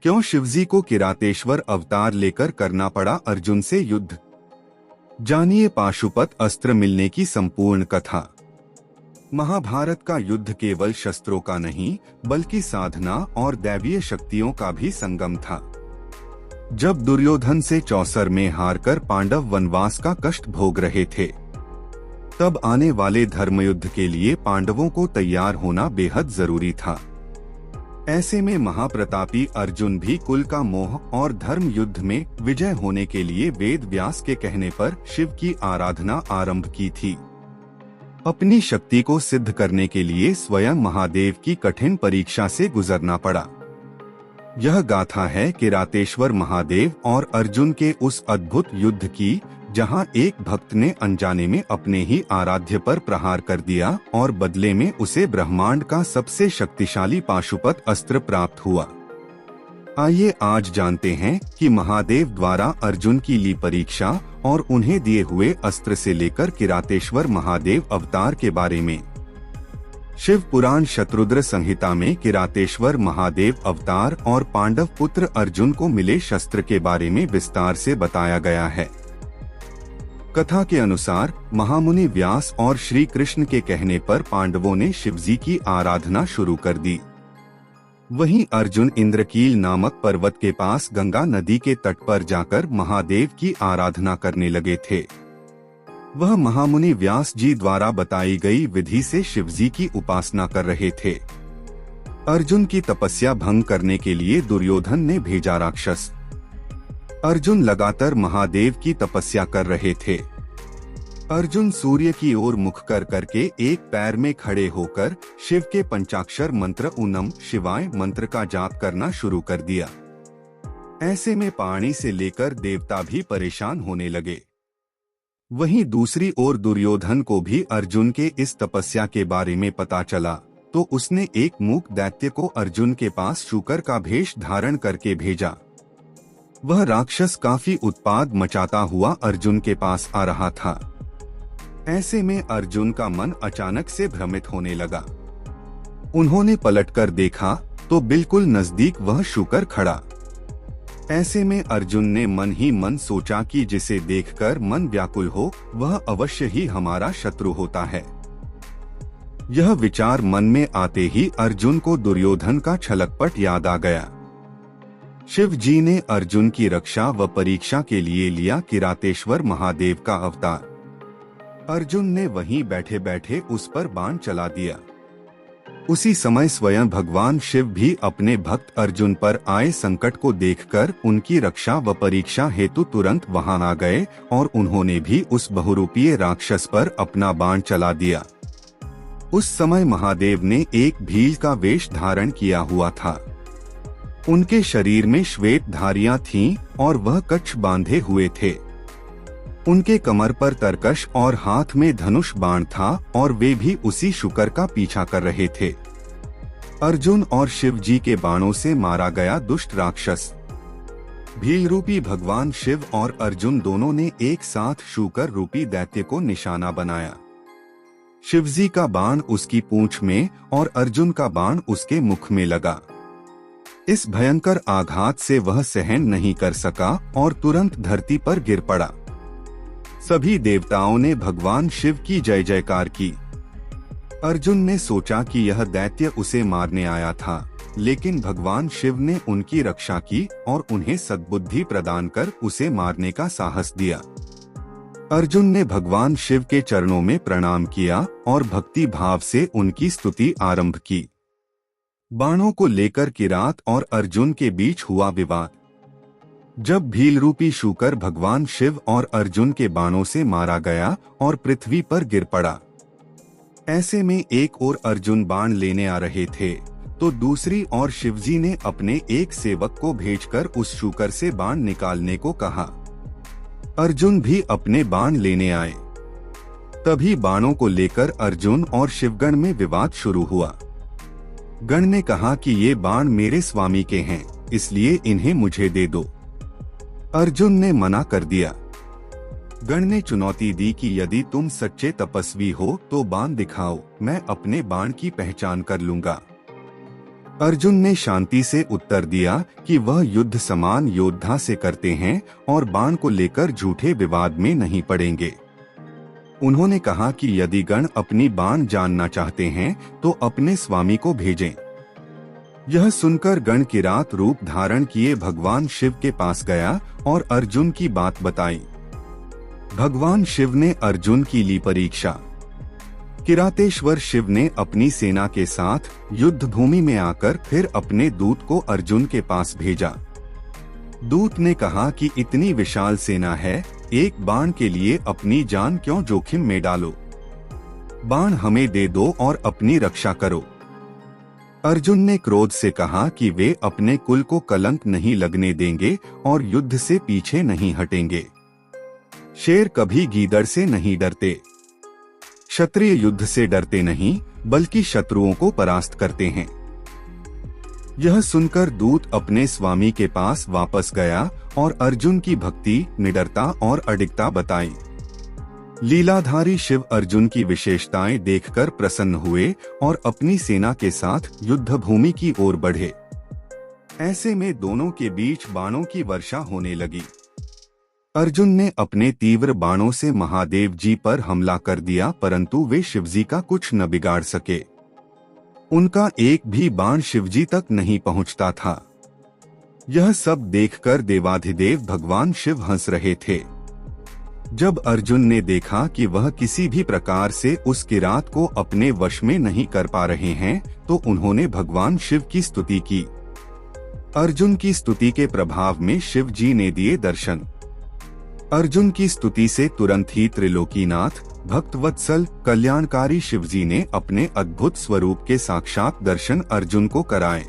क्यों शिवजी को किरातेश्वर अवतार लेकर करना पड़ा अर्जुन से युद्ध? जानिए पाशुपत अस्त्र मिलने की संपूर्ण कथा। महाभारत का युद्ध केवल शस्त्रों का नहीं बल्कि साधना और दैवीय शक्तियों का भी संगम था। जब दुर्योधन से चौसर में हारकर पांडव वनवास का कष्ट भोग रहे थे, तब आने वाले धर्मयुद्ध के लिए पांडवों को तैयार होना बेहद जरूरी था। ऐसे में महाप्रतापी अर्जुन भी कुल का मोह और धर्म युद्ध में विजय होने के लिए वेद व्यास के कहने पर शिव की आराधना आरंभ की थी। अपनी शक्ति को सिद्ध करने के लिए स्वयं महादेव की कठिन परीक्षा से गुजरना पड़ा। यह गाथा है किरातेश्वर महादेव और अर्जुन के उस अद्भुत युद्ध की, जहां एक भक्त ने अनजाने में अपने ही आराध्य पर प्रहार कर दिया और बदले में उसे ब्रह्मांड का सबसे शक्तिशाली पाशुपत अस्त्र प्राप्त हुआ। आइए आज जानते हैं कि महादेव द्वारा अर्जुन की ली परीक्षा और उन्हें दिए हुए अस्त्र से लेकर किरातेश्वर महादेव अवतार के बारे में। शिव पुराण शतरुद्र संहिता में किरातेश्वर महादेव अवतार और पांडव पुत्र अर्जुन को मिले शस्त्र के बारे में विस्तार से बताया गया है। कथा के अनुसार महामुनि व्यास और श्री कृष्ण के कहने पर पांडवों ने शिवजी की आराधना शुरू कर दी। वहीं अर्जुन इंद्रकील नामक पर्वत के पास गंगा नदी के तट पर जाकर महादेव की आराधना करने लगे थे। वह महामुनि व्यास जी द्वारा बताई गई विधि से शिवजी की उपासना कर रहे थे। अर्जुन की तपस्या भंग करने के लिए दुर्योधन ने भेजा राक्षस। अर्जुन लगातार महादेव की तपस्या कर रहे थे। अर्जुन सूर्य की ओर मुख कर करके एक पैर में खड़े होकर शिव के पंचाक्षर मंत्र ऊनम शिवाय मंत्र का जाप करना शुरू कर दिया। ऐसे में पानी से लेकर देवता भी परेशान होने लगे। वहीं दूसरी ओर दुर्योधन को भी अर्जुन के इस तपस्या के बारे में पता चला, तो उसने एक मूक दैत्य को अर्जुन के पास शूकर का भेष धारण करके भेजा। वह राक्षस काफी उत्पाद मचाता हुआ अर्जुन के पास आ रहा था। ऐसे में अर्जुन का मन अचानक से भ्रमित होने लगा। उन्होंने पलटकर देखा तो बिल्कुल नजदीक वह शूकर खड़ा। ऐसे में अर्जुन ने मन ही मन सोचा कि जिसे देखकर मन व्याकुल हो वह अवश्य ही हमारा शत्रु होता है। यह विचार मन में आते ही अर्जुन को दुर्योधन का छलकपट याद आ गया। शिव जी ने अर्जुन की रक्षा व परीक्षा के लिए लिया किरातेश्वर महादेव का अवतार। अर्जुन ने वहीं बैठे बैठे उस पर बाण चला दिया। उसी समय स्वयं भगवान शिव भी अपने भक्त अर्जुन पर आए संकट को देखकर उनकी रक्षा व परीक्षा हेतु तुरंत वहां आ गए और उन्होंने भी उस बहुरूपीय राक्षस पर अपना बाण चला दिया। उस समय महादेव ने एक भील का वेश धारण किया हुआ था। उनके शरीर में श्वेत धारियां थीं और वह कच्छ बांधे हुए थे। उनके कमर पर तरकश और हाथ में धनुष बाण था और वे भी उसी शूकर का पीछा कर रहे थे। अर्जुन और शिव जी के बाणों से मारा गया दुष्ट राक्षस। भील रूपी भगवान शिव और अर्जुन दोनों ने एक साथ शूकर रूपी दैत्य को निशाना बनाया। शिवजी का बाण उसकी पूंछ में और अर्जुन का बाण उसके मुख में लगा। इस भयंकर आघात से वह सहन नहीं कर सका और तुरंत धरती पर गिर पड़ा। सभी देवताओं ने भगवान शिव की जय जयकार की। अर्जुन ने सोचा कि यह दैत्य उसे मारने आया था, लेकिन भगवान शिव ने उनकी रक्षा की और उन्हें सद्बुद्धि प्रदान कर उसे मारने का साहस दिया। अर्जुन ने भगवान शिव के चरणों में प्रणाम किया और भक्ति भाव से उनकी स्तुति आरंभ की। बाणों को लेकर किरात और अर्जुन के बीच हुआ विवाद। जब भील रूपी शूकर भगवान शिव और अर्जुन के बाणों से मारा गया और पृथ्वी पर गिर पड़ा। ऐसे में एक ओर अर्जुन बाण लेने आ रहे थे तो दूसरी ओर शिवजी ने अपने एक सेवक को भेजकर उस शूकर से बाण निकालने को कहा। अर्जुन भी अपने बाण लेने आए। तभी बाणों को लेकर अर्जुन और शिवगण में विवाद शुरू हुआ। गण ने कहा कि ये बाण मेरे स्वामी के हैं, इसलिए इन्हें मुझे दे दो। अर्जुन ने मना कर दिया। गण ने चुनौती दी कि यदि तुम सच्चे तपस्वी हो तो बाण दिखाओ, मैं अपने बाण की पहचान कर लूंगा। अर्जुन ने शांति से उत्तर दिया कि वह युद्ध समान योद्धा से करते हैं और बाण को लेकर झूठे विवाद में नहीं पड़ेंगे। उन्होंने कहा कि यदि गण अपनी बाण जानना चाहते हैं तो अपने स्वामी को भेजें। यह सुनकर गण किरात रूप धारण किए भगवान शिव के पास गया और अर्जुन की बात बताई। भगवान शिव ने अर्जुन की ली परीक्षा। किरातेश्वर शिव ने अपनी सेना के साथ युद्ध भूमि में आकर फिर अपने दूत को अर्जुन के पास भेजा। दूत ने कहा कि इतनी विशाल सेना है, एक बाण के लिए अपनी जान क्यों जोखिम में डालो? बाण हमें दे दो और अपनी रक्षा करो। अर्जुन ने क्रोध से कहा कि वे अपने कुल को कलंक नहीं लगने देंगे और युद्ध से पीछे नहीं हटेंगे। शेर कभी गीदड़ से नहीं डरते। क्षत्रिय युद्ध से डरते नहीं, बल्कि शत्रुओं को परास्त करते हैं। यह सुनकर दूत अपने स्वामी के पास वापस गया और अर्जुन की भक्ति, निडरता और अडिगता बताई। लीलाधारी शिव अर्जुन की विशेषताएं देखकर प्रसन्न हुए और अपनी सेना के साथ युद्ध भूमि की ओर बढ़े। ऐसे में दोनों के बीच बाणों की वर्षा होने लगी। अर्जुन ने अपने तीव्र बाणों से महादेव जी पर हमला कर दिया, परंतु वे शिवजी का कुछ न बिगाड़ सके। उनका एक भी बाण शिवजी तक नहीं पहुंचता था। यह सब देखकर देवाधिदेव भगवान शिव हंस रहे थे। जब अर्जुन ने देखा कि वह किसी भी प्रकार से उस किरात को अपने वश में नहीं कर पा रहे हैं, तो उन्होंने भगवान शिव की स्तुति की। अर्जुन की स्तुति के प्रभाव में शिव जी ने दिए दर्शन। अर्जुन की स्तुति से तुरंत ही त्रिलोकीनाथ, भक्तवत्सल, कल्याणकारी शिवजी ने अपने अद्भुत स्वरूप के साक्षात दर्शन अर्जुन को कराए।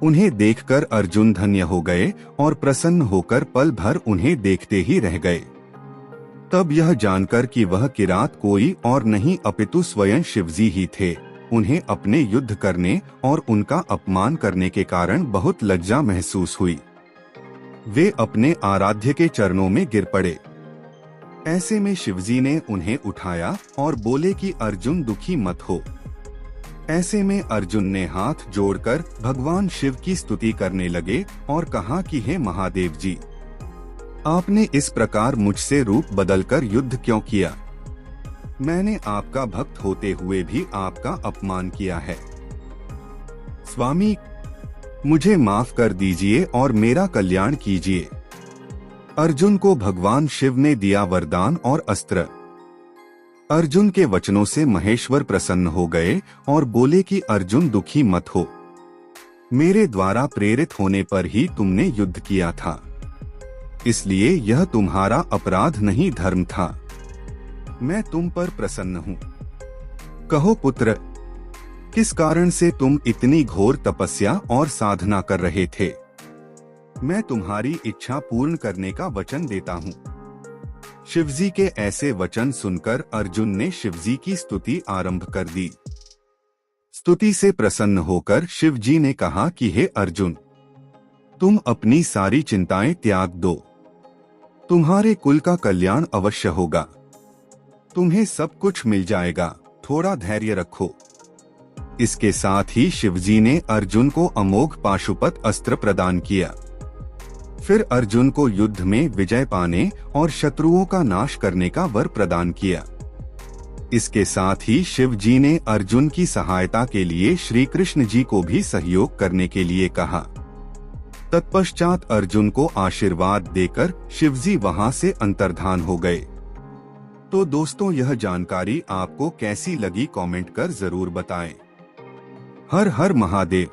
उन्हें देखकर अर्जुन धन्य हो गए और प्रसन्न होकर पल भर उन्हें देखते ही रह गए। तब यह जानकर कि वह किरात कोई और नहीं अपितु स्वयं शिवजी ही थे, उन्हें अपने युद्ध करने और उनका अपमान करने के कारण बहुत लज्जा महसूस हुई। वे अपने आराध्य के चरणों में गिर पड़े। ऐसे में शिवजी ने उन्हें उठाया और बोले कि अर्जुन दुखी मत हो। ऐसे में अर्जुन ने हाथ जोड़कर भगवान शिव की स्तुति करने लगे और कहा कि हे महादेव जी, आपने इस प्रकार मुझसे रूप बदलकर युद्ध क्यों किया? मैंने आपका भक्त होते हुए भी आपका अपमान किया है। स्वामी, मुझे माफ कर दीजिए और मेरा कल्याण कीजिए। अर्जुन को भगवान शिव ने दिया वरदान और अस्त्र। अर्जुन के वचनों से महेश्वर प्रसन्न हो गए और बोले कि अर्जुन दुखी मत हो। मेरे द्वारा प्रेरित होने पर ही तुमने युद्ध किया था, इसलिए यह तुम्हारा अपराध नहीं धर्म था। मैं तुम पर प्रसन्न हूँ। कहो पुत्र, किस कारण से तुम इतनी घोर तपस्या और साधना कर रहे थे? मैं तुम्हारी इच्छा पूर्ण करने का वचन देता हूँ। शिवजी के ऐसे वचन सुनकर अर्जुन ने शिवजी की स्तुति आरंभ कर दी। स्तुति से प्रसन्न होकर शिवजी ने कहा कि हे अर्जुन, तुम अपनी सारी चिंताएं त्याग दो। तुम्हारे कुल का कल्याण अवश्य होगा। तुम्हें सब कुछ मिल जाएगा, थोड़ा धैर्य रखो। इसके साथ ही शिवजी ने अर्जुन को अमोघ पाशुपत अस्त्र प्रदान किया। फिर अर्जुन को युद्ध में विजय पाने और शत्रुओं का नाश करने का वर प्रदान किया। इसके साथ ही शिव जी ने अर्जुन की सहायता के लिए श्री कृष्ण जी को भी सहयोग करने के लिए कहा। तत्पश्चात अर्जुन को आशीर्वाद देकर शिवजी वहां से अंतर्धान हो गए। तो दोस्तों, यह जानकारी आपको कैसी लगी कमेंट कर जरूर बताएं। हर हर महादेव।